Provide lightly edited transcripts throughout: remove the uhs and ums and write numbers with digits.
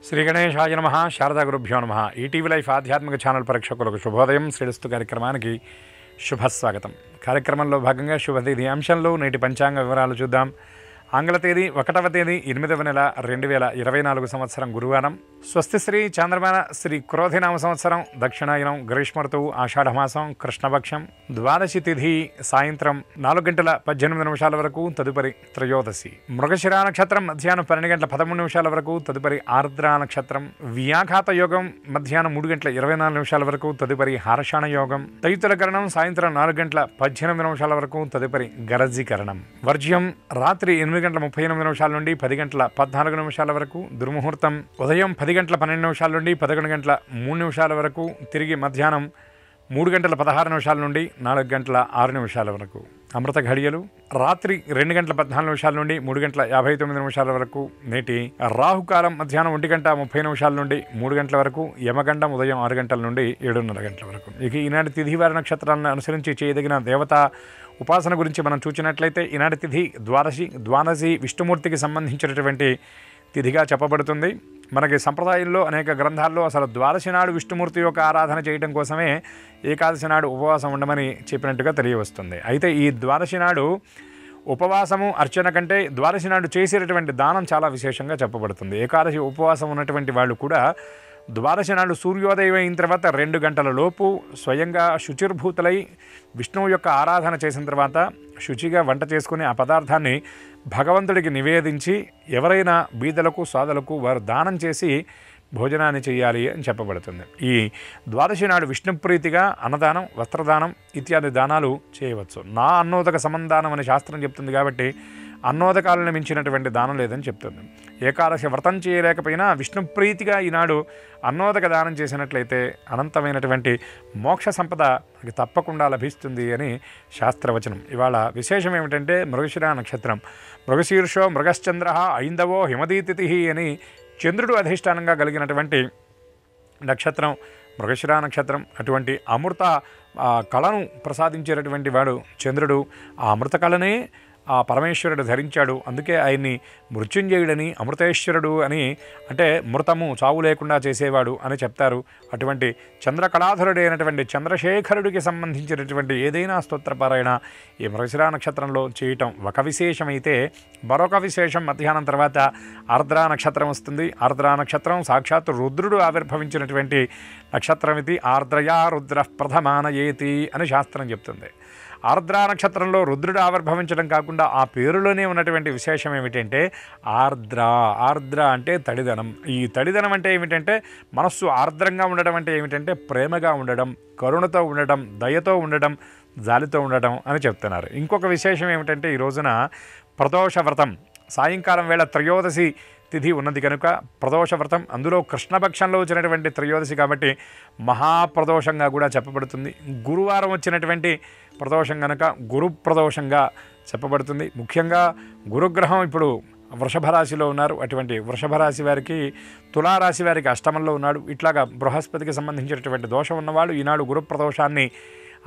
శ్రీ గణేశాయ నమః. శారదా గురుభ్యో నమః. ఈటీవీ లైఫ్ ఆధ్యాత్మిక ఛానల్ ప్రేక్షకులకు శుభోదయం. శ్రీస్తు కార్యక్రమానికి శుభస్వాగతం. కార్యక్రమంలో భాగంగా శుభతిథి అంశంలో నేటి పంచాంగ వివరాలు చూద్దాం. ఆంగ్ల తేదీ 1వ తేదీ 8వ నెల 2024 సంవత్సరం గురువారం. స్వస్తి శ్రీ చాంద్రమాన శ్రీ క్రోధినామ సంవత్సరం దక్షిణాయనం గ్రీష్మ ఋతువు ఆషాఢమాసం కృష్ణపక్షం ద్వాదశి తిథి సాయంత్రం 4:18 వరకు తదుపరి త్రయోదశి. మృగశిరా నక్షత్రం మధ్యాహ్నం 12:13 వరకు తదుపరి ఆర్ద్రా నక్షత్రం. వ్యాఘాత యోగం మధ్యాహ్నం 3:24 వరకు తదుపరి హార్షణ యోగం. తైతుల కరణం సాయంత్రం 4:18 వరకు తదుపరి గరజీకరణం. వర్జ్యం రాత్రి 8:38 నుండి 10:14 వరకు. దుర్ముహూర్తం ఉదయం 10:12 నుండి 11:03 వరకు. తిరిగి మధ్యాహ్నం 3:16 నుండి 4:06 వరకు. అమృత ఘడియలు రాత్రి 2:14 నుండి 3:59 వరకు. నేటి రాహుకాలం మధ్యాహ్నం 1:30 నుండి 3 వరకు. యమగండం ఉదయం 6 నుండి 7:30 వరకు. ఇక ఈనాటి తిథివారి నక్షత్రాలను అనుసరించి చేయదగిన దేవతా ఉపాసన గురించి మనం చూసినట్లయితే ఈనాటి తిథి ద్వాదశి విష్ణుమూర్తికి సంబంధించినటువంటి తిథిగా చెప్పబడుతుంది. మనకి సంప్రదాయంలో అనేక గ్రంథాల్లో అసలు ద్వాదశి నాడు విష్ణుమూర్తి యొక్క ఆరాధన చేయడం కోసమే ఏకాదశి నాడు ఉపవాసం ఉండమని చెప్పినట్టుగా తెలియవస్తుంది. అయితే ఈ ద్వాదశి నాడు ఉపవాసము అర్చన కంటే ద్వాదశి నాడు చేసేటటువంటి దానం చాలా విశేషంగా చెప్పబడుతుంది. ఏకాదశి ఉపవాసం ఉన్నటువంటి వాళ్ళు కూడా ద్వాదశి నాడు సూర్యోదయం అయిన తర్వాత 2 గంటల లోపు స్వయంగా శుచిర్భూతులై విష్ణువు యొక్క ఆరాధన చేసిన తర్వాత శుచిగా వంట చేసుకుని ఆ పదార్థాన్ని భగవంతుడికి నివేదించి ఎవరైనా బీదలకు సాధులకు వారు దానం చేసి భోజనాన్ని చేయాలి అని చెప్పబడుతుంది. ఈ ద్వాదశి నాడు విష్ణుప్రీతిగా అన్నదానం, వస్త్రదానం ఇత్యాది దానాలు చేయవచ్చు. నా అన్నోదక సమందానం అనే శాస్త్రం చెప్తుంది కాబట్టి అన్నోదకాలను మించినటువంటి దానం లేదని చెప్తుంది. ఏకాదశి వ్రతం చేయలేకపోయినా విష్ణుప్రీతిగా ఈనాడు అన్నోదక దానం చేసినట్లయితే అనంతమైనటువంటి మోక్ష సంపద మనకి తప్పకుండా లభిస్తుంది అని శాస్త్రవచనం. ఇవాళ విశేషం ఏమిటంటే మృగశిరా నక్షత్రం. మృగశీర్షో మృగశ్చంద్ర ఐందవో హిమదీతిథి అని చంద్రుడు అధిష్టానంగా కలిగినటువంటి నక్షత్రం మృగశిరా నక్షత్రం. అటువంటి అమృత కళను ప్రసాదించేటటువంటి వాడు చంద్రుడు. ఆ అమృత కళనే ఆ పరమేశ్వరుడు ధరించాడు. అందుకే ఆయన్ని మృత్యుంజయుడని, అమృతేశ్వరుడు అని, అంటే మృతము చావు లేకుండా చేసేవాడు అని చెప్తారు. అటువంటి చంద్రకళాధరుడు అయినటువంటి చంద్రశేఖరుడికి సంబంధించినటువంటి ఏదైనా స్తోత్రపారాయణ ఈ మృగశిరా నక్షత్రంలో చేయటం ఒక విశేషమైతే, మరొక విశేషం మధ్యాహ్నం తర్వాత ఆర్ద్రా నక్షత్రం వస్తుంది. ఆర్ద్రా నక్షత్రం సాక్షాత్ రుద్రుడు ఆవిర్భవించినటువంటి నక్షత్రం ఇది. ఆర్ద్రయా రుద్ర ప్రథమానయేతి అని శాస్త్రం చెప్తుంది. ఆర్ద్రా నక్షత్రంలో రుద్రుడు ఆవిర్భవించడం కాకుండా ఆ పేరులోనే ఉన్నటువంటి విశేషం ఏమిటంటే ఆర్ద్ర అంటే తడిదనం. ఈ తడిదనం అంటే ఏమిటంటే మనస్సు ఆర్ద్రంగా ఉండడం అంటే ఏమిటంటే ప్రేమగా ఉండడం, కరుణతో ఉండడం, దయతో ఉండడం, జాలితో ఉండడం అని చెప్తున్నారు. ఇంకొక విశేషం ఏమిటంటే ఈ రోజున ప్రదోష వ్రతం సాయంకాలం వేళ త్రయోదశి తిథి ఉన్నది కనుక ప్రదోష వ్రతం, అందులో కృష్ణపక్షంలో వచ్చినటువంటి త్రయోదశి కాబట్టి మహాప్రదోషంగా కూడా చెప్పబడుతుంది. గురువారం వచ్చినటువంటి ప్రదోషం కనుక గురు ప్రదోషంగా చెప్పబడుతుంది. ముఖ్యంగా గురుగ్రహం ఇప్పుడు వృషభ రాశిలో ఉన్నారు. అటువంటి వృషభ రాశి వారికి, తులారాశి వారికి అష్టమంలో ఉన్నాడు. ఇట్లాగా బృహస్పతికి సంబంధించినటువంటి దోషం ఉన్నవాళ్ళు ఈనాడు గురు ప్రదోషాన్ని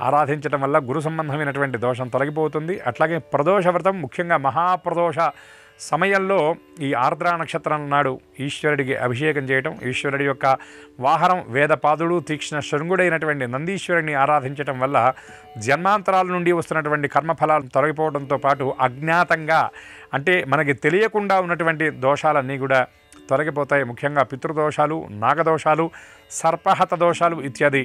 ఆరాధించడం వల్ల గురు సంబంధమైనటువంటి దోషం తొలగిపోతుంది. అట్లాగే ప్రదోష వ్రతం ముఖ్యంగా మహాప్రదోష సమయంలో ఈ ఆర్ద్రా నక్షత్రం నాడు ఈశ్వరుడికి అభిషేకం చేయటం, ఈశ్వరుడి యొక్క వాహనం వేదపాదుడు తీక్ష్ణ శృంగుడైనటువంటి నందీశ్వరుడిని ఆరాధించటం వల్ల జన్మాంతరాల నుండి వస్తున్నటువంటి కర్మఫలాలు తొలగిపోవడంతో పాటు అజ్ఞాతంగా అంటే మనకి తెలియకుండా ఉన్నటువంటి దోషాలన్నీ కూడా తొలగిపోతాయి. ముఖ్యంగా పితృదోషాలు, నాగదోషాలు, సర్పహత దోషాలు ఇత్యాది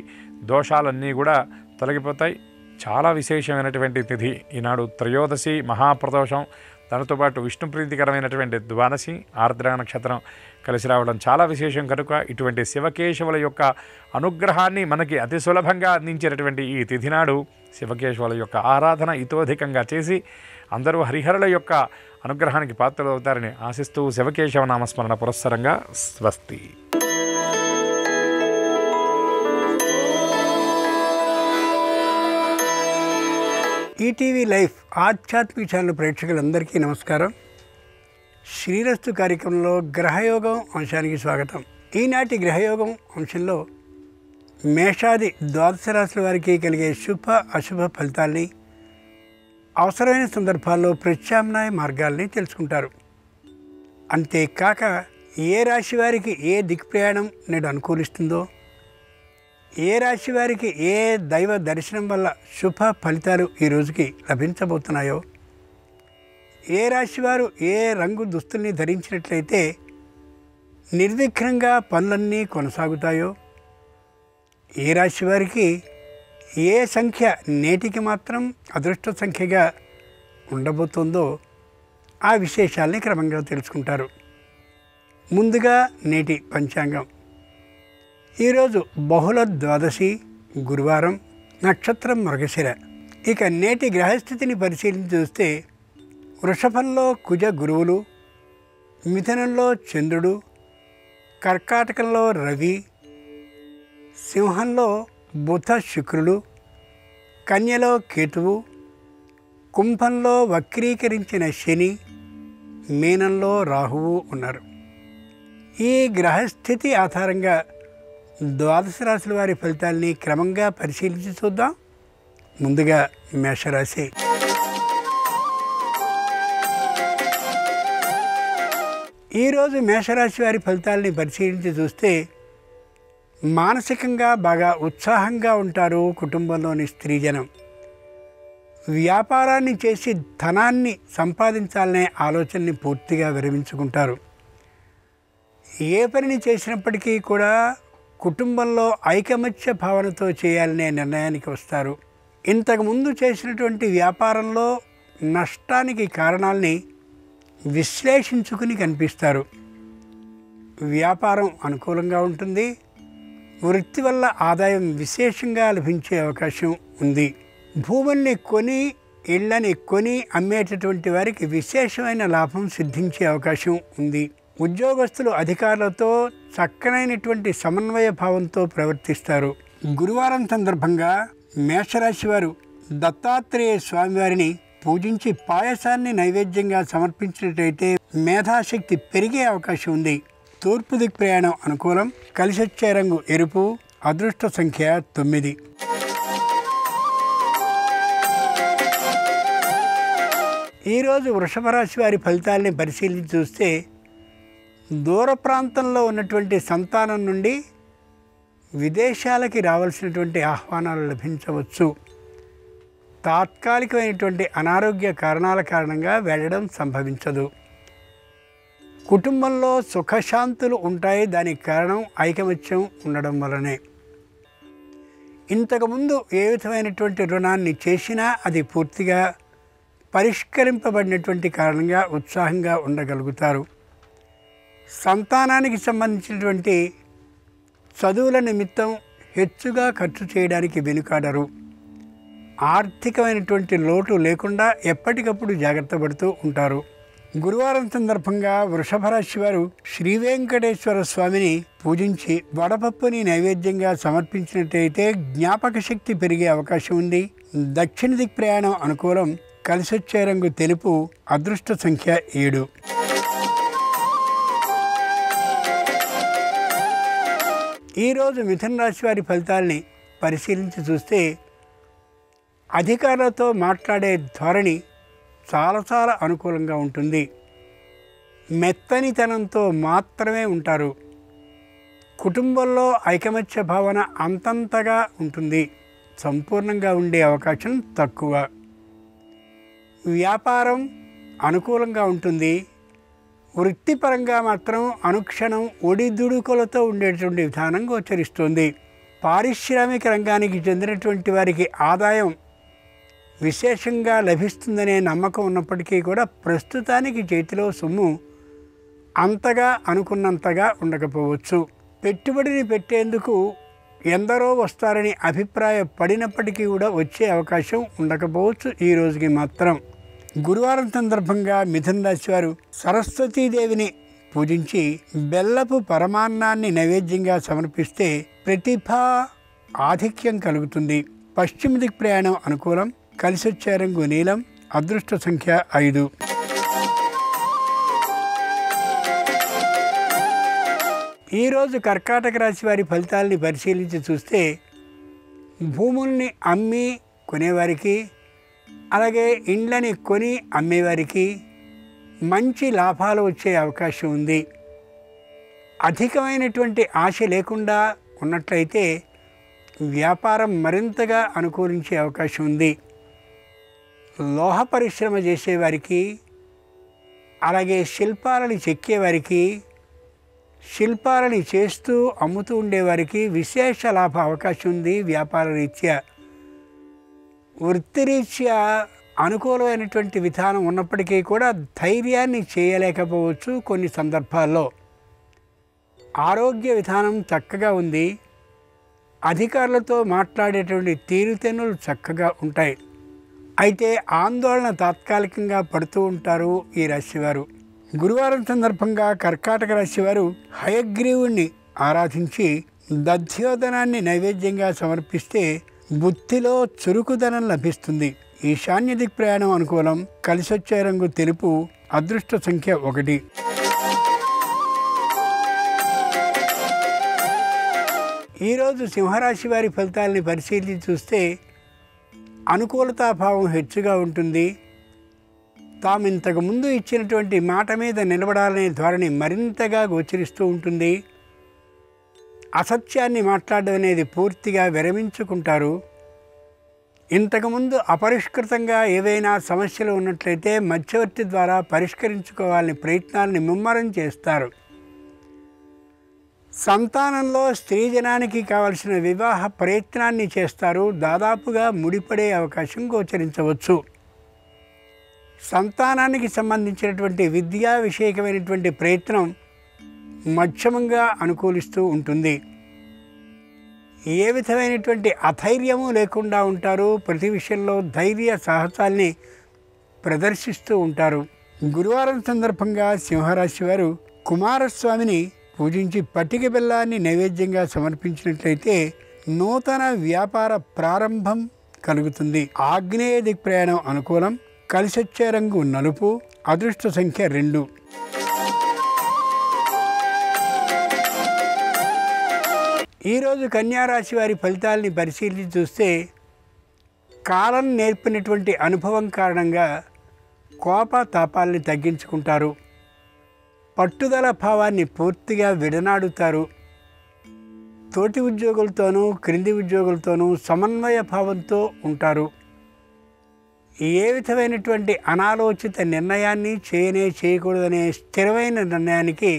దోషాలన్నీ కూడా తొలగిపోతాయి. చాలా విశేషమైనటువంటి తిథి ఈనాడు త్రయోదశి మహాప్రదోషం. దానితో పాటు విష్ణుప్రీతికరమైనటువంటి ద్వాదశి ఆర్ద్రా నక్షత్రం కలిసి రావడం చాలా విశేషం కనుక ఇటువంటి శివకేశవుల యొక్క అనుగ్రహాన్ని మనకి అతి సులభంగా అందించేటటువంటి ఈ తిథి నాడు శివకేశవుల యొక్క ఆరాధన ఇతోధికంగా చేసి అందరూ హరిహరుల యొక్క అనుగ్రహానికి పాత్రలవుతారని ఆశిస్తూ శివకేశవ నామస్మరణ పురస్సరంగా స్వస్తి. ఈటీవీ లైఫ్ ఆధ్యాత్మిక ఛానల్ ప్రేక్షకులందరికీ నమస్కారం. శ్రీరస్తు కార్యక్రమంలో గ్రహయోగం అంశానికి స్వాగతం. ఈనాటి గ్రహయోగం అంశంలో మేషాది ద్వాదశ రాశుల వారికి కలిగే శుభ అశుభ ఫలితాల్ని, అవసరమైన సందర్భాల్లో ప్రత్యామ్నాయ మార్గాల్ని తెలుసుకుంటారు. అంతేకాక ఏ రాశి వారికి ఏ దిక్ ప్రయాణం నేడు అనుకూలిస్తుందో, ఏ రాశి వారికి ఏ దైవ దర్శనం వల్ల శుభ ఫలితాలు ఈ రోజుకి లభించబోతున్నాయో, ఏ రాశి వారు ఏ రంగు దుస్తుల్ని ధరించినట్లయితే నిర్విఘ్నంగా పనులన్నీ కొనసాగుతాయో, ఏ రాశి వారికి ఏ సంఖ్య నేటికి మాత్రం అదృష్ట సంఖ్యగా ఉండబోతుందో ఆ విశేషాల్ని క్రమంగా తెలుసుకుంటారు. ముందుగా నేటి పంచాంగం. ఈరోజు బహుళ ద్వాదశి, గురువారం, నక్షత్రం మృగశిర. ఇక నేటి గ్రహస్థితిని పరిశీలించి చూస్తే వృషభంలో కుజ గురువులు, మిథునంలో చంద్రుడు, కర్కాటకంలో రవి, సింహంలో బుధ శుక్రులు, కన్యలో కేతువు, కుంభంలో వక్రీకరించిన శని, మీనంలో రాహువు ఉన్నారు. ఈ గ్రహస్థితి ఆధారంగా ద్వాదశ రాశుల వారి ఫలితాలని క్రమంగా పరిశీలించి చూద్దాం. ముందుగా మేషరాశి. ఈరోజు మేషరాశి వారి ఫలితాలని పరిశీలించి చూస్తే మానసికంగా బాగా ఉత్సాహంగా ఉంటారు. కుటుంబంలోని స్త్రీజనం వ్యాపారాన్ని చేసి ధనాన్ని సంపాదించాలనే ఆలోచనని పూర్తిగా విరమించుకుంటారు. ఏ పనిని చేసినప్పటికీ కూడా కుటుంబంలో ఐకమత్య భావనతో చేయాలనే నిర్ణయానికి వస్తారు. ఇంతకుముందు చేసినటువంటి వ్యాపారంలో నష్టానికి కారణాలని విశ్లేషించుకుని కనిపిస్తారు. వ్యాపారం అనుకూలంగా ఉంటుంది. వృత్తి వల్ల ఆదాయం విశేషంగా లభించే అవకాశం ఉంది. భూముల్ని కొని, ఇళ్లని కొని అమ్మేటటువంటి వారికి విశేషమైన లాభం సిద్ధించే అవకాశం ఉంది. ఉద్యోగస్తులు అధికారులతో చక్కనైనటువంటి సమన్వయ భావంతో ప్రవర్తిస్తారు. గురువారం సందర్భంగా మేషరాశి వారు దత్తాత్రేయ స్వామివారిని పూజించి పాయసాన్ని నైవేద్యంగా సమర్పించినట్లయితే మేధాశక్తి పెరిగే అవకాశం ఉంది. తూర్పు దిక్ ప్రయాణం అనుకూలం. కలిసొచ్చే రంగు ఎరుపు. అదృష్ట సంఖ్య 9. ఈరోజు వృషభ రాశి వారి ఫలితాలని పరిశీలించి చూస్తే దూర ప్రాంతంలో ఉన్నటువంటి సంతానం నుండి విదేశాలకి రావాల్సినటువంటి ఆహ్వానాలు లభించవచ్చు. తాత్కాలికమైనటువంటి అనారోగ్య కారణాల కారణంగా వెళ్ళడం సంభవించదు. కుటుంబంలో సుఖశాంతులు ఉంటాయి. దానికి కారణం ఐకమత్యం ఉండడం వలనే. ఇంతకుముందు ఏ విధమైనటువంటి రుణాన్ని చేసినా అది పూర్తిగా పరిష్కరింపబడినటువంటి కారణంగా ఉత్సాహంగా ఉండగలుగుతారు. సంతానానికి సంబంధించినటువంటి చదువుల నిమిత్తం హెచ్చుగా ఖర్చు చేయడానికి వెనుకాడరు. ఆర్థికమైనటువంటి లోటు లేకుండా ఎప్పటికప్పుడు జాగ్రత్త పడుతూ ఉంటారు. గురువారం సందర్భంగా వృషభ రాశి వారు శ్రీ వెంకటేశ్వర స్వామిని పూజించి వడపప్పుని నైవేద్యంగా సమర్పించినట్లయితే జ్ఞాపక శక్తి పెరిగే అవకాశం ఉంది. దక్షిణ దిక్ ప్రయాణం అనుకూలం. కలిసొచ్చే రంగు తెలుపు. అదృష్ట సంఖ్య 7. ఈరోజు మిథున రాశి వారి ఫలితాలని పరిశీలించి చూస్తే అధికారులతో మాట్లాడే ధోరణి చాలా అనుకూలంగా ఉంటుంది. మెత్తనితనంతో మాత్రమే ఉంటారు. కుటుంబంలో ఐకమత్య భావన అంతంతగా ఉంటుంది. సంపూర్ణంగా ఉండే అవకాశం తక్కువ. వ్యాపారం అనుకూలంగా ఉంటుంది. వృత్తిపరంగా మాత్రం అనుక్షణం ఒడిదుడుకులతో ఉండేటువంటి విధానం గోచరిస్తుంది. పారిశ్రామిక రంగానికి చెందినటువంటి వారికి ఆదాయం విశేషంగా లభిస్తుందనే నమ్మకం ఉన్నప్పటికీ కూడా ప్రస్తుతానికి చేతిలో సొమ్ము అంతగా అనుకున్నంతగా ఉండకపోవచ్చు. పెట్టుబడిని పెట్టేందుకు ఎందరో వస్తారని అభిప్రాయపడినప్పటికీ కూడా వచ్చే అవకాశం ఉండకపోవచ్చు ఈ రోజుకి మాత్రం. గురువారం సందర్భంగా మిథున రాశి వారు సరస్వతీదేవిని పూజించి బెల్లపు పరమాన్నాన్ని నైవేద్యంగా సమర్పిస్తే ప్రతిభ ఆధిక్యం కలుగుతుంది. పశ్చిమ దిక్ ప్రయాణం అనుకూలం. కలిసొచ్చే రంగు నీలం. అదృష్ట సంఖ్య 5. ఈరోజు కర్కాటక రాశి వారి ఫలితాలని పరిశీలించి చూస్తే భూముల్ని అమ్మి కొనేవారికి, అలాగే ఇండ్లని కొని అమ్మేవారికి మంచి లాభాలు వచ్చే అవకాశం ఉంది. అధికమైనటువంటి ఆశ లేకుండా ఉన్నట్లయితే వ్యాపారం మరింతగా అనుకూలించే అవకాశం ఉంది. లోహ పరిశ్రమ చేసేవారికి, అలాగే శిల్పాలని చెక్కేవారికి, శిల్పాలని చేస్తూ అమ్ముతూ ఉండేవారికి విశేష లాభ అవకాశం ఉంది. వ్యాపార రీత్యా, వృత్తిరీత్యా అనుకూలమైనటువంటి విధానం ఉన్నప్పటికీ కూడా ధైర్యాన్ని చేయలేకపోవచ్చు. కొన్ని సందర్భాల్లో ఆరోగ్య విధానం చక్కగా ఉంది. అధికారులతో మాట్లాడేటువంటి తీరుతెన్నులు చక్కగా ఉంటాయి. అయితే ఆందోళన తాత్కాలికంగా పడుతూ ఉంటారు ఈ రాశివారు. గురువారం సందర్భంగా కర్కాటక రాశివారు హయగ్రీవుణ్ణి ఆరాధించి దధ్యోదనాన్ని నైవేద్యంగా సమర్పిస్తే బుద్ధిలో చురుకుదనం లభిస్తుంది. ఈశాన్య దిక్ ప్రయాణం అనుకూలం. కలిసొచ్చే రంగు తెలుపు. అదృష్ట సంఖ్య 1. ఈరోజు సింహరాశి వారి ఫలితాలని పరిశీలించి చూస్తే అనుకూలతాభావం హెచ్చుగా ఉంటుంది. తాము ఇంతకుముందు ఇచ్చినటువంటి మాట మీద నిలబడాలనే ధోరణి మరింతగా గోచరిస్తూ ఉంటుంది. అసత్యాన్ని మాట్లాడడం అనేది పూర్తిగా విరమించుకుంటారు. ఇంతకుముందు అపరిష్కృతంగా ఏవైనా సమస్యలు ఉన్నట్లయితే మధ్యవర్తి ద్వారా పరిష్కరించుకోవాలని ప్రయత్నాలని ముమ్మరం చేస్తారు. సంతానంలో స్త్రీజనానికి కావలసిన వివాహ ప్రయత్నాన్ని చేస్తారు. దాదాపుగా ముడిపడే అవకాశం గోచరించవచ్చు. సంతానానికి సంబంధించినటువంటి విద్యా విషయకమైనటువంటి ప్రయత్నం మధ్యమంగా అనుకూలిస్తూ ఉంటుంది. ఏ విధమైనటువంటి అధైర్యము లేకుండా ఉంటారు. ప్రతి విషయంలో ధైర్య సాహసాల్ని ప్రదర్శిస్తూ ఉంటారు. గురువారం సందర్భంగా సింహరాశి వారు కుమారస్వామిని పూజించి పటిక బెల్లాన్ని నైవేద్యంగా సమర్పించినట్లయితే నూతన వ్యాపార ప్రారంభం కలుగుతుంది. ఆగ్నేయ దిక్ ప్రయాణం అనుకూలం. కలిసొచ్చే రంగు నలుపు. అదృష్ట సంఖ్య 2. ఈరోజు కన్యారాశి వారి ఫలితాలని పరిశీలించి చూస్తే కాలం నేర్పినటువంటి అనుభవం కారణంగా కోపతాపాలని తగ్గించుకుంటారు. పట్టుదల భావాన్ని పూర్తిగా విడనాడుతారు. తోటి ఉద్యోగులతోనూ క్రింది ఉద్యోగులతోనూ సమన్వయ భావంతో ఉంటారు. ఏ విధమైనటువంటి అనాలోచిత నిర్ణయాన్ని చేయకూడదనే స్థిరమైన నిర్ణయానికి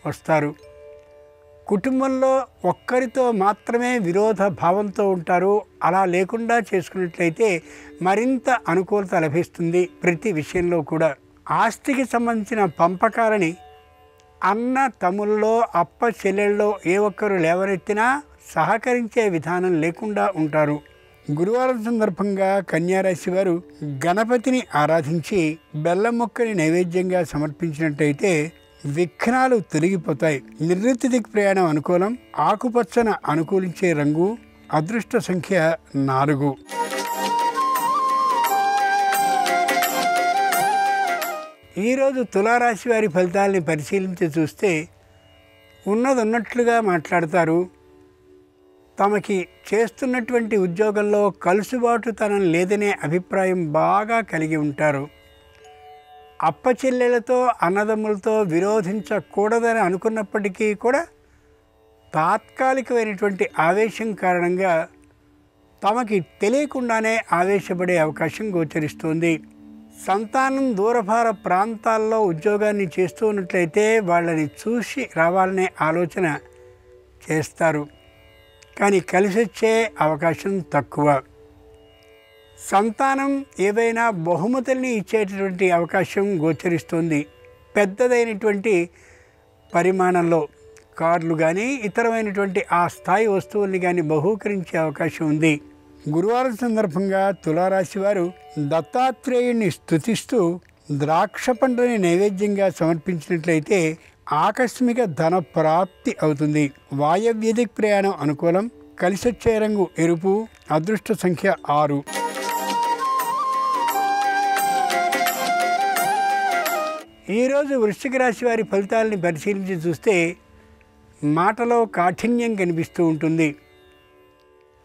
వస్తారు. కుటుంబంలో ఒక్కరితో మాత్రమే విరోధ భావంతో ఉంటారు. అలా లేకుండా చేసుకున్నట్లయితే మరింత అనుకూలత లభిస్తుంది. ప్రతి విషయంలో కూడా ఆస్తికి సంబంధించిన పంపకాలని అన్న తమ్ముళ్ళలో అప్ప చెల్లెళ్ళలో ఏ ఒక్కరు లేవనెత్తినా సహకరించే విధానం లేకుండా ఉంటారు. గురువారం సందర్భంగా కన్యారాశి వారు గణపతిని ఆరాధించి బెల్లం మొక్కని నైవేద్యంగా సమర్పించినట్టయితే విఘ్నాలు తొలగిపోతాయి. నివృత్తి దిక్ ప్రయాణం అనుకూలం. ఆకుపచ్చన అనుకూలించే రంగు. అదృష్ట సంఖ్య 4. ఈరోజు తులారాశి వారి ఫలితాలని పరిశీలించి చూస్తే ఉన్నట్లుగా మాట్లాడతారు. తమకి చేస్తున్నటువంటి ఉద్యోగంలో కలుసుబాటుతనం లేదనే అభిప్రాయం బాగా కలిగి ఉంటారు. అప్పచెల్లెలతో అన్నదమ్ములతో విరోధించకూడదని అనుకున్నప్పటికీ కూడా తాత్కాలికమైనటువంటి ఆవేశం కారణంగా తమకి తెలియకుండానే ఆవేశపడే అవకాశం గోచరిస్తుంది. సంతానం దూరభార ప్రాంతాల్లో ఉద్యోగాన్ని చేస్తూ ఉన్నట్లయితే వాళ్ళని చూసి రావాలనే ఆలోచన చేస్తారు. కానీ కలిసొచ్చే అవకాశం తక్కువ. సంతానం ఏవైనా బహుమతుల్ని ఇచ్చేటటువంటి అవకాశం గోచరిస్తుంది. పెద్దదైనటువంటి పరిమాణంలో కార్లు కానీ ఇతరమైనటువంటి ఆ స్థాయి వస్తువుల్ని కానీ బహూకరించే అవకాశం ఉంది. గురువారం సందర్భంగా తులారాశి వారు దత్తాత్రేయుణ్ణి స్తుతిస్తూ ద్రాక్ష పండుని నైవేద్యంగా సమర్పించినట్లయితే ఆకస్మిక ధన ప్రాప్తి అవుతుంది. వాయవ్యదిక్ ప్రయాణం అనుకూలం. కలిసొచ్చే రంగు ఎరుపు. అదృష్ట సంఖ్య 6. ఈరోజు వృశ్చిక రాశి వారి ఫలితాలని పరిశీలించి చూస్తే మాటలో కాఠిన్యం కనిపిస్తూ ఉంటుంది.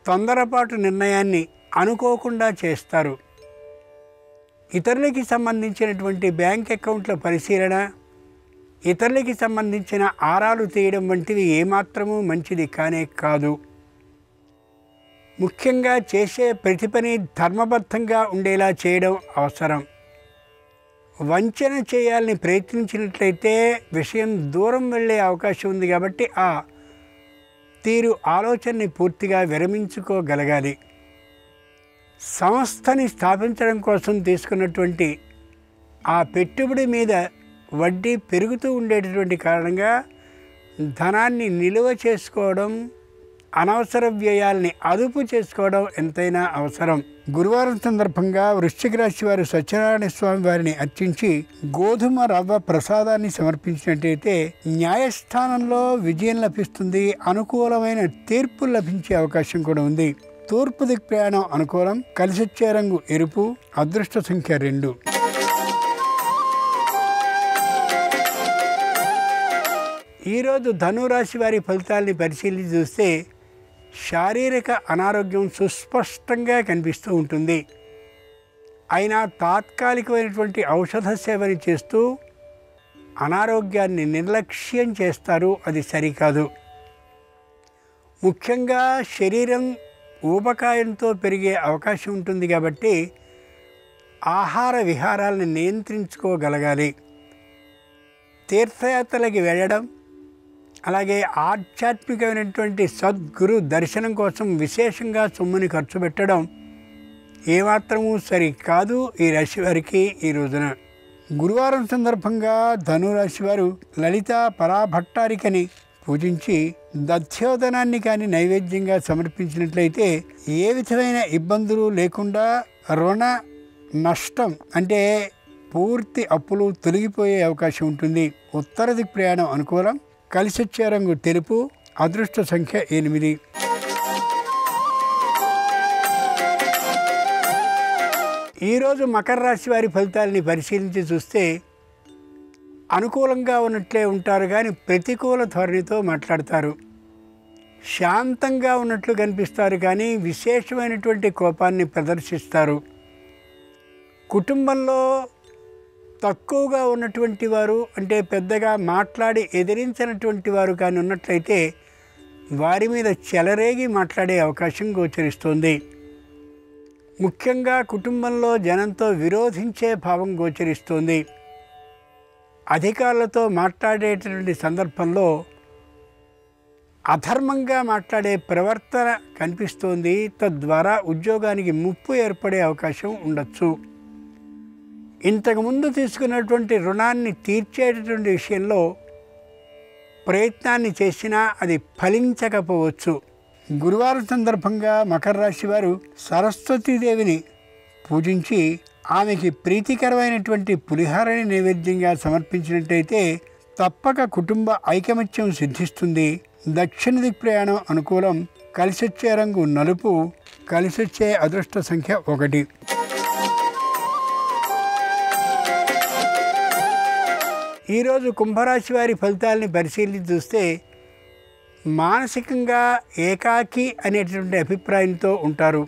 తొందరపాటు నిర్ణయాన్ని అనుకోకుండా చేస్తారు. ఇతరులకి సంబంధించినటువంటి బ్యాంక్ అకౌంట్ల పరిశీలన, ఇతరులకి సంబంధించిన ఆరాలు తీయడం వంటివి ఏమాత్రమూ మంచిది కానే కాదు. ముఖ్యంగా చేసే ప్రతి పని ధర్మబద్ధంగా ఉండేలా చేయడం అవసరం. వంచన చేయాలని ప్రయత్నించినట్లయితే విషయం దూరం వెళ్ళే అవకాశం ఉంది. కాబట్టి ఆ తీరు ఆలోచనని పూర్తిగా విరమించుకోగలగాలి. సంస్థని స్థాపించడం కోసం తీసుకున్నటువంటి ఆ పెట్టుబడి మీద వడ్డీ పెరుగుతూ ఉండేటటువంటి కారణంగా ధనాన్ని నిలువ చేసుకోవడం, అనవసర వ్యయాల్ని అదుపు చేసుకోవడం ఎంతైనా అవసరం. గురువారం సందర్భంగా వృశ్చిక రాశి వారు సత్యనారాయణ స్వామి వారిని అర్చించి గోధుమ రవ్వ ప్రసాదాన్ని సమర్పించినట్టయితే న్యాయస్థానంలో విజయం లభిస్తుంది. అనుకూలమైన తీర్పు లభించే అవకాశం కూడా ఉంది. తూర్పు దిక్ ప్రయాణం అనుకూలం. కలిసొచ్చే రంగు ఎరుపు. అదృష్ట సంఖ్య 2. ఈరోజు ధనురాశి వారి ఫలితాల్ని పరిశీలించి చూస్తే శారీరక అనారోగ్యం సుస్పష్టంగా కనిపిస్తూ ఉంటుంది. అయినా తాత్కాలికమైనటువంటి ఔషధ సేవని చేస్తూ అనారోగ్యాన్ని నిర్లక్ష్యం చేస్తారు. అది సరికాదు. ముఖ్యంగా శరీరం ఊబకాయంతో పెరిగే అవకాశం ఉంటుంది. కాబట్టి ఆహార విహారాలను నియంత్రించుకోగలగాలి. తీర్థయాత్రలకి వెళ్ళడం, అలాగే ఆధ్యాత్మికమైనటువంటి సద్గురు దర్శనం కోసం విశేషంగా సొమ్ముని ఖర్చు పెట్టడం ఏమాత్రమూ సరికాదు ఈ రాశి వారికి. ఈ రోజున గురువారం సందర్భంగా ధనురాశి వారు లలిత పరాభట్టారికని పూజించి దధ్యోదనాన్ని కానీ నైవేద్యంగా సమర్పించినట్లయితే ఏ విధమైన ఇబ్బందులు లేకుండా రుణ నష్టం అంటే పూర్తి అప్పులు తొలగిపోయే అవకాశం ఉంటుంది. ఉత్తర దిక్ ప్రయాణం అనుకూలం. కలిసొచ్చే రంగు తెలుపు. అదృష్ట సంఖ్య 8. ఈరోజు మకర రాశి వారి ఫలితాలని పరిశీలించి చూస్తే అనుకూలంగా ఉన్నట్లే ఉంటారు, కానీ ప్రతికూల ధోరణితో మాట్లాడతారు. శాంతంగా ఉన్నట్లు కనిపిస్తారు, కానీ విశేషమైనటువంటి కోపాన్ని ప్రదర్శిస్తారు. కుటుంబంలో తక్కువగా ఉన్నటువంటి వారు అంటే పెద్దగా మాట్లాడి ఎదిరించినటువంటి వారు కానీ ఉన్నట్లయితే వారి మీద చెలరేగి మాట్లాడే అవకాశం గోచరిస్తుంది. ముఖ్యంగా కుటుంబంలో జనంతో విరోధించే భావం గోచరిస్తుంది. అధికారులతో మాట్లాడేటటువంటి సందర్భంలో అధర్మంగా మాట్లాడే ప్రవర్తన కనిపిస్తోంది. తద్వారా ఉద్యోగానికి ముప్పు ఏర్పడే అవకాశం ఉండొచ్చు. ఇంతకుముందు తీసుకున్నటువంటి రుణాన్ని తీర్చేటటువంటి విషయంలో ప్రయత్నాన్ని చేసినా అది ఫలించకపోవచ్చు. గురువారం సందర్భంగా మకర రాశి వారు సరస్వతీదేవిని పూజించి ఆమెకి ప్రీతికరమైనటువంటి పులిహారని నైవేద్యంగా సమర్పించినట్టయితే తప్పక కుటుంబ ఐకమత్యం సిద్ధిస్తుంది. దక్షిణ దిక్ ప్రయాణం అనుకూలం. కలిసొచ్చే రంగు నలుపు. కలిసొచ్చే అదృష్ట సంఖ్య 1. ఈరోజు కుంభరాశి వారి ఫలితాలని పరిశీలించి చూస్తే మానసికంగా ఏకాకి అనేటువంటి అభిప్రాయంతో ఉంటారు.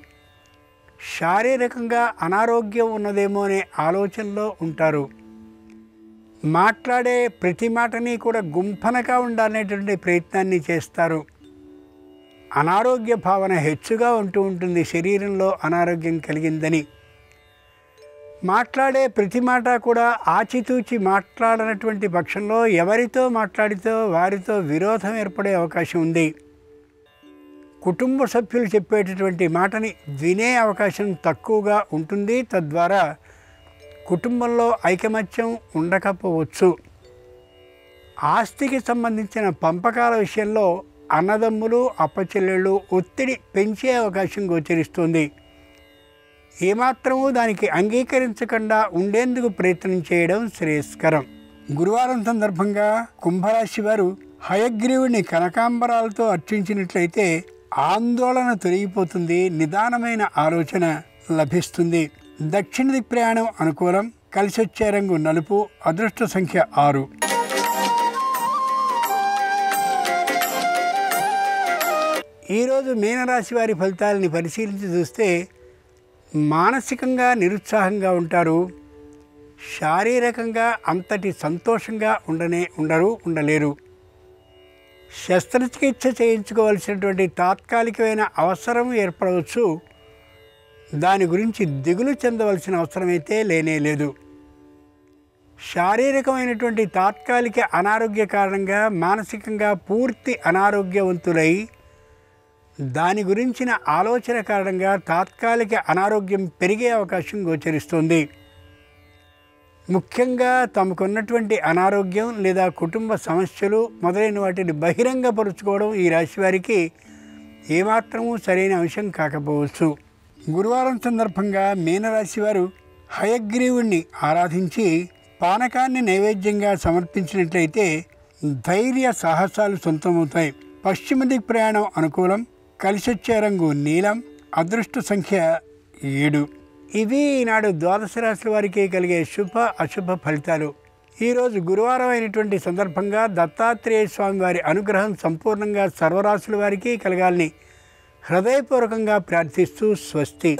శారీరకంగా అనారోగ్యం ఉన్నదేమో అనే ఆలోచనలో ఉంటారు. మాట్లాడే ప్రతి మాటని కూడా గుంఫనగా ఉండాలనేటువంటి ప్రయత్నాన్ని చేస్తారు. అనారోగ్య భావన హెచ్చుగా ఉంటూ ఉంటుంది. శరీరంలో అనారోగ్యం కలిగిందని మాట్లాడే ప్రతి మాట కూడా ఆచితూచి మాట్లాడనటువంటి పక్షంలో ఎవరితో మాట్లాడితో వారితో విరోధం ఏర్పడే అవకాశం ఉంది. కుటుంబ సభ్యులు చెప్పేటటువంటి మాటని వినే అవకాశం తక్కువగా ఉంటుంది. తద్వారా కుటుంబంలో ఐకమత్యం ఉండకపోవచ్చు. ఆస్తికి సంబంధించిన పంపకాల విషయంలో అన్నదమ్ములు అప్పచెల్లెళ్ళు ఒత్తిడి పెంచే అవకాశం గోచరిస్తుంది. ఏమాత్రమూ దానికి అంగీకరించకుండా ఉండేందుకు ప్రయత్నం చేయడం శ్రేయస్కరం. గురువారం సందర్భంగా కుంభరాశి వారు హయగ్రీవుని కనకాంబరాలతో అర్చించినట్లయితే ఆందోళన తొలగిపోతుంది. నిదానమైన ఆలోచన లభిస్తుంది. దక్షిణ దిక్ ప్రయాణం అనుకూలం. కలిసొచ్చే రంగు నలుపు. అదృష్ట సంఖ్య 6. ఈరోజు మీనరాశి వారి ఫలితాలని పరిశీలించి చూస్తే మానసికంగా నిరుత్సాహంగా ఉంటారు. శారీరకంగా అంతటి సంతోషంగా ఉండలేరు. శస్త్రచికిత్స చేయించుకోవాల్సినటువంటి తాత్కాలికమైన అవసరం ఏర్పడవచ్చు. దాని గురించి దిగులు చెందవలసిన అవసరమైతే లేనేలేదు. శారీరకమైనటువంటి తాత్కాలిక అనారోగ్య కారణంగా మానసికంగా పూర్తి అనారోగ్యవంతులై దాని గురించిన ఆలోచన కారణంగా తాత్కాలిక అనారోగ్యం పెరిగే అవకాశం గోచరిస్తుంది. ముఖ్యంగా తమకున్నటువంటి అనారోగ్యం లేదా కుటుంబ సమస్యలు మొదలైన వాటిని బహిరంగపరుచుకోవడం ఈ రాశి వారికి ఏమాత్రమూ సరైన అంశం కాకపోవచ్చు. గురువారం సందర్భంగా మీనరాశి వారు హయగ్రీవుణ్ణి ఆరాధించి పానకాన్ని నైవేద్యంగా సమర్పించినట్లయితే ధైర్య సాహసాలు సొంతమవుతాయి. పశ్చిమ దిక్ ప్రయాణం అనుకూలం. కలిసొచ్చే రంగు నీలం. అదృష్ట సంఖ్య 7. ఇవి ఈనాడు ద్వాదశ రాశుల వారికి కలిగే శుభ అశుభ ఫలితాలు. ఈరోజు గురువారం అయినటువంటి సందర్భంగా దత్తాత్రేయ స్వామి వారి అనుగ్రహం సంపూర్ణంగా సర్వరాశుల వారికి కలగాలని హృదయపూర్వకంగా ప్రార్థిస్తూ స్వస్తి.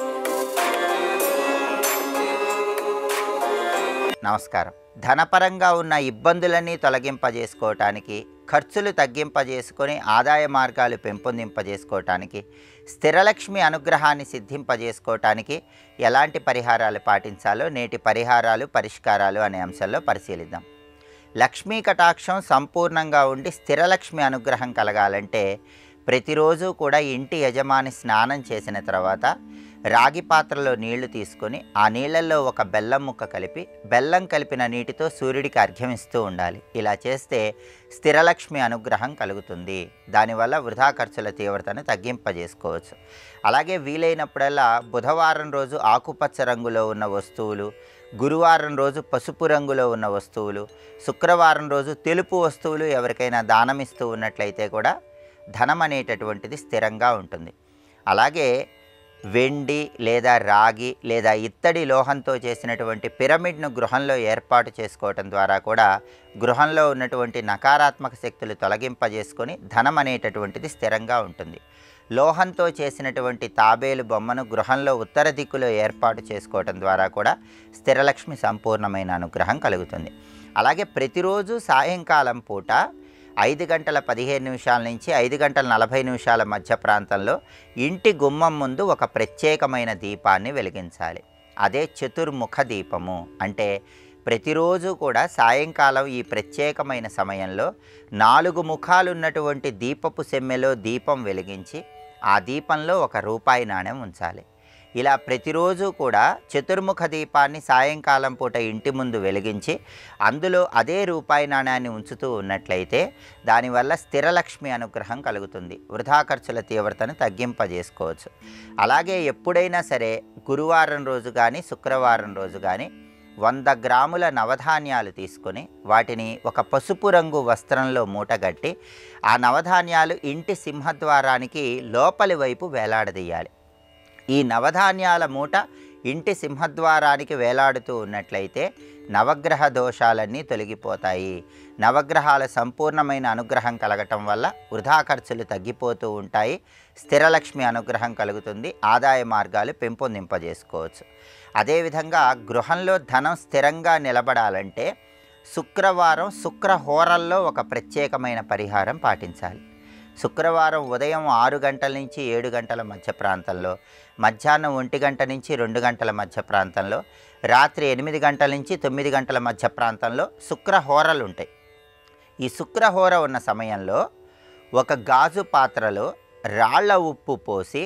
నమస్కారం. ధనపరంగా ఉన్న ఇబ్బందులన్నీ తొలగింపజేసుకోవటానికి, ఖర్చులు తగ్గింపజేసుకొని ఆదాయ మార్గాలు పెంపొందింపజేసుకోవటానికి, స్థిరలక్ష్మి అనుగ్రహాన్ని సిద్ధింపజేసుకోవటానికి ఎలాంటి పరిహారాలు పాటించాలో నేటి పరిహారాలు పరిష్కారాలు అనే అంశంలో పరిశీలిద్దాం. లక్ష్మీ కటాక్షం సంపూర్ణంగా ఉండి స్థిరలక్ష్మి అనుగ్రహం కలగాలంటే ప్రతిరోజు కూడా ఇంటి యజమాని స్నానం చేసిన తర్వాత రాగి పాత్రలో నీళ్లు తీసుకొని ఆ నీళ్ళల్లో ఒక బెల్లం ముక్క కలిపి బెల్లం కలిపిన నీటితో సూర్యుడికి అర్ఘ్యమిస్తూ ఉండాలి. ఇలా చేస్తే స్థిరలక్ష్మి అనుగ్రహం కలుగుతుంది. దానివల్ల వృధా ఖర్చుల తీవ్రతను తగ్గింపజేసుకోవచ్చు. అలాగే వీలైనప్పుడల్లా బుధవారం రోజు ఆకుపచ్చ రంగులో ఉన్న వస్తువులు, గురువారం రోజు పసుపు రంగులో ఉన్న వస్తువులు, శుక్రవారం రోజు తెలుపు వస్తువులు ఎవరికైనా దానమిస్తూ ఉన్నట్లయితే కూడా ధనం అనేటటువంటిది స్థిరంగా ఉంటుంది. అలాగే వెండి లేదా రాగి లేదా ఇత్తడి లోహంతో చేసినటువంటి పిరమిడ్ను గృహంలో ఏర్పాటు చేసుకోవటం ద్వారా కూడా గృహంలో ఉన్నటువంటి నకారాత్మక శక్తులు తొలగింపజేసుకొని ధనం అనేటటువంటిది స్థిరంగా ఉంటుంది. లోహంతో చేసినటువంటి తాబేలు బొమ్మను గృహంలో ఉత్తర దిక్కులో ఏర్పాటు చేసుకోవటం ద్వారా కూడా స్థిరలక్ష్మి సంపూర్ణమైన అనుగ్రహం కలుగుతుంది. అలాగే ప్రతిరోజు సాయంకాలం పూట 5:15 నుంచి 5:40 మధ్య ప్రాంతంలో ఇంటి గుమ్మం ముందు ఒక ప్రత్యేకమైన దీపాన్ని వెలిగించాలి. అదే చతుర్ముఖ దీపము. అంటే ప్రతిరోజు కూడా సాయంకాలం ఈ ప్రత్యేకమైన సమయంలో 4 ముఖాలున్నటువంటి దీపపు సెమ్మెలో దీపం వెలిగించి ఆ దీపంలో ₹1 నాణెం ఉంచాలి. ఇలా ప్రతిరోజు కూడా చతుర్ముఖ దీపాన్ని సాయంకాలం పూట ఇంటి ముందు వెలిగించి అందులో అదే ₹1 నాణ్యాన్ని ఉంచుతూ ఉన్నట్లయితే దానివల్ల స్థిరలక్ష్మి అనుగ్రహం కలుగుతుంది. వృధా ఖర్చుల తీవ్రతను తగ్గింపజేసుకోవచ్చు. అలాగే ఎప్పుడైనా సరే గురువారం రోజు కానీ శుక్రవారం రోజు కానీ 100 గ్రాముల నవధాన్యాలు తీసుకొని వాటిని ఒక పసుపు రంగు వస్త్రంలో మూటగట్టి ఆ నవధాన్యాలు ఇంటి సింహద్వారానికి లోపలి వైపు వేలాడదీయాలి. ఈ నవధాన్యాల మూట ఇంటి సింహద్వారానికి వేలాడుతూ ఉన్నట్లయితే నవగ్రహ దోషాలన్నీ తొలగిపోతాయి. నవగ్రహాల సంపూర్ణమైన అనుగ్రహం కలగటం వల్ల వృధా ఖర్చులు తగ్గిపోతూ ఉంటాయి. స్థిరలక్ష్మి అనుగ్రహం కలుగుతుంది. ఆదాయ మార్గాలు పెంపొందింపజేసుకోవచ్చు. అదేవిధంగా గృహంలో ధనం స్థిరంగా నిలబడాలంటే శుక్రవారం శుక్రహోరల్లో ఒక ప్రత్యేకమైన పరిహారం పాటించాలి. శుక్రవారం ఉదయం 6 గంటల నుంచి 7 గంటల మధ్య ప్రాంతంలో, మధ్యాహ్నం 1 గంట నుంచి 2 గంటల మధ్య ప్రాంతంలో, రాత్రి 8 గంటల నుంచి 9 గంటల మధ్య ప్రాంతంలో శుక్రహోరలు ఉంటాయి. ఈ శుక్రహోర ఉన్న సమయంలో ఒక గాజు పాత్రలో రాళ్ల ఉప్పు పోసి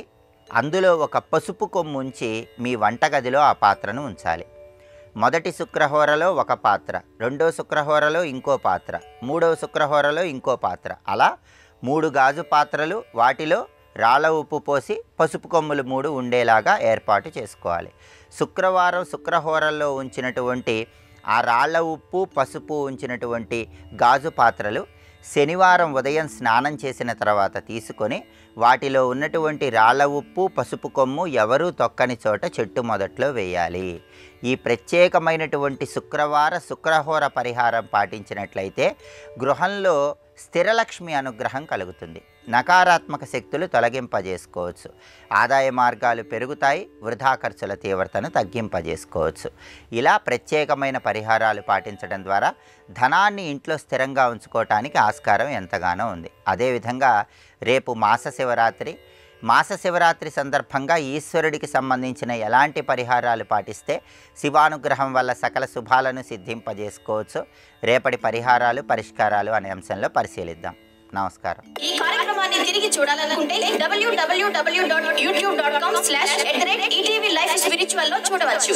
అందులో ఒక పసుపు కొమ్ము ఉంచి మీ వంటగదిలో ఆ పాత్రను ఉంచాలి. మొదటి శుక్రహోరలో ఒక పాత్ర, రెండో శుక్రహోరలో ఇంకో పాత్ర, మూడవ శుక్రహోరలో ఇంకో పాత్ర, అలా 3 గాజు పాత్రలు, వాటిలో రాళ్ళ ఉప్పు పోసి పసుపు కొమ్ములు 3 ఉండేలాగా ఏర్పాటు చేసుకోవాలి. శుక్రవారం శుక్రహోరల్లో ఉంచినటువంటి ఆ రాళ్ల ఉప్పు పసుపు ఉంచినటువంటి గాజు పాత్రలు శనివారం ఉదయం స్నానం చేసిన తర్వాత తీసుకొని వాటిలో ఉన్నటువంటి రాళ్ల ఉప్పు పసుపు కొమ్ము ఎవరూ తొక్కని చోట చెట్టు మొదట్లో వేయాలి. ఈ ప్రత్యేకమైనటువంటి శుక్రవార శుక్రహోర పరిహారం పాటించినట్లయితే గృహంలో స్థిరలక్ష్మి అనుగ్రహం కలుగుతుంది. నకారాత్మక శక్తులు తొలగింపజేసుకోవచ్చు. ఆదాయ మార్గాలు పెరుగుతాయి. వృధా ఖర్చుల తీవ్రతను తగ్గింపజేసుకోవచ్చు. ఇలా ప్రత్యేకమైన పరిహారాలు పాటించడం ద్వారా ధనాన్ని ఇంట్లో స్థిరంగా ఉంచుకోవటానికి ఆస్కారం ఎంతగానో ఉంది. అదేవిధంగా రేపు మాస శివరాత్రి సందర్భంగా ఈశ్వరుడికి సంబంధించిన ఎలాంటి పరిహారాలు పాటిస్తే శివానుగ్రహం వల్ల సకల శుభాలను సిద్ధింపజేసుకోవచ్చు, రేపటి పరిష్కారాలు అనే అంశంలో పరిశీలిద్దాం. నమస్కారం. ఈ కార్యక్రమాన్ని తిరిగి చూడాలనుకుంటే www.youtube.com/ETV Life Spiritual లో చూడవచ్చు.